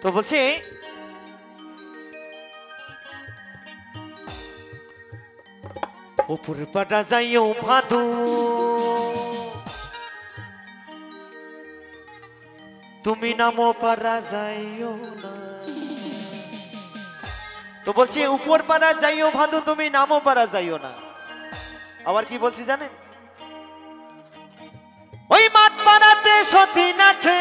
তো বলছি উপর পাড়া যাইও ভাদু তুমি নামো পাড়া যাইও না। তো বলছি উপর পাড়া যাইও ভাদু তুমি নামো পাড়া যাইও না। আবার কি বলছি জানেন? ওই মাঠ পাড়াতে সতীন আছে,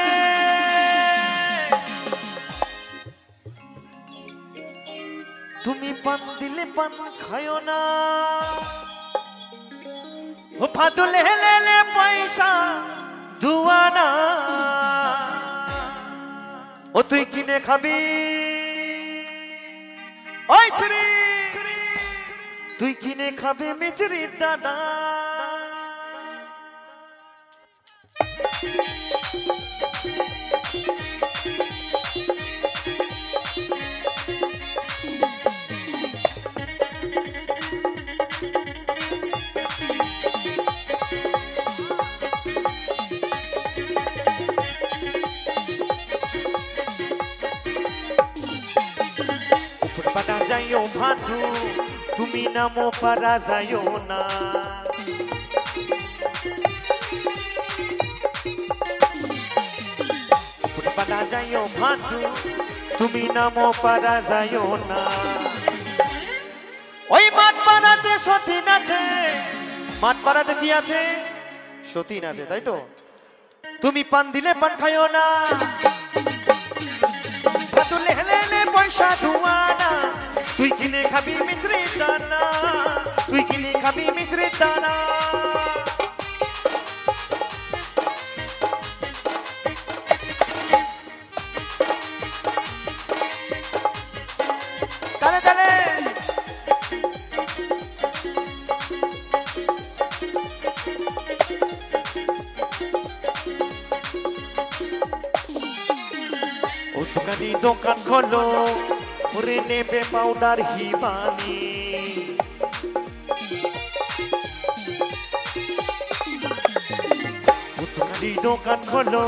তুমি পান দিলে পান খায়ো না। ও ভাদু লেলে পয়সা দুয়ানা, ও তুই কিনে খাবি ওই ছুরি, তুই কিনে খাবে মিচরি দানা। পাড়া যাইও ভাদু তুমি নামো পাড়া যাইও না। পাড়া যাইও ভাদু তুমি নামো পাড়া যাইও না। ওই মাঠ পাড়াতে সতীন আছে, মাঠ পাড়াতে কি আছে? সতীন আছে, তাই তো? তুমি পান দিলে পান খাইও না। ভাদু লেলে পয়সা দুয়ানা, তুই কিনে খাবি মিছরি দানা, তুই কিনে খাবি মিছরি দানা। তালে তালে ও দোকানি দোকান খোলো, ওরে নেবে পাউডার হিমানি। ও দোকানি দোকান খোলো,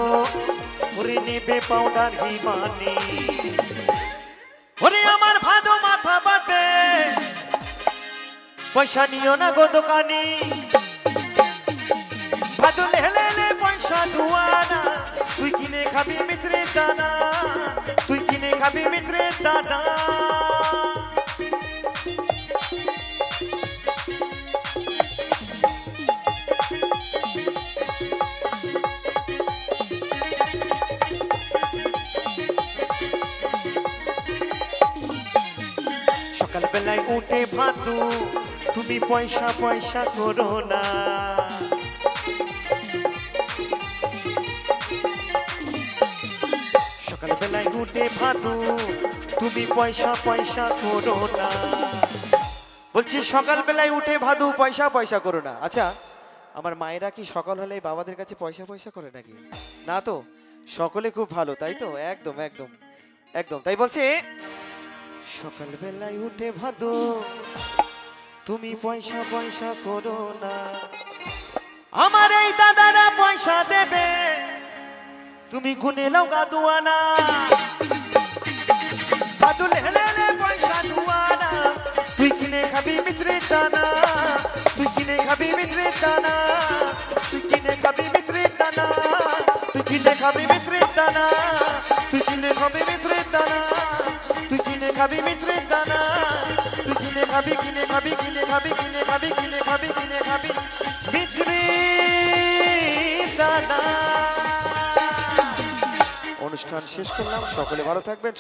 ওরে নেবে পাউডার হিমানি। ওরে আমার ভাদু মাথা বাঁধবে, পয়সা নিও না গো দোকানি। ভাদু লেলে পয়সা দুয়ানা, তুই কিনে খাবি মিছরি দানা, তুই কিনে খাবি মিছরি দানা। সকাল বেলায় উঠে ভাদু তুমি পয়সা পয়সা করো না। সকাল বেলায় উঠে ভাদু তুমি পয়সা পয়সা করো না। বলছি সকাল বেলায় উঠে ভাদু পয়সা পয়সা করো না। আচ্ছা আমার মায়েরা কি সকাল হলে বাবাদের কাছে পয়সা পয়সা করে নাকি? না তো, সকলে খুব ভালো, তাই তো? একদম একদম একদম তাই বলছে। সকাল বেলায় উঠে ভাদু তুমি পয়সা পয়সা করো না। আমার এই দাদারা পয়সা দেবে, তুমি গুনে লাও গা দুয়ানা। ভাদু লেলে পয়সা দুয়ানা, তুই কিনে খাবি মিছরি দানা, তুই কিনে খাবি মিছরি দানা, তুই কিনে খাবি মিছরি দানা, তুই কিনে খাবি মিছরি দানা, তুই কিনে খাবি মিছরি দানা, তুই কিনে খাবি মিছরি দানা, তুই কিনে খাবি কিনে খাবি কিনে খাবি কিনে খাবি কিনে খাবি কিনে খাবি মিছরি দানা। অনুষ্ঠান শেষ করলাম, সকলে ভালো থাকবেন।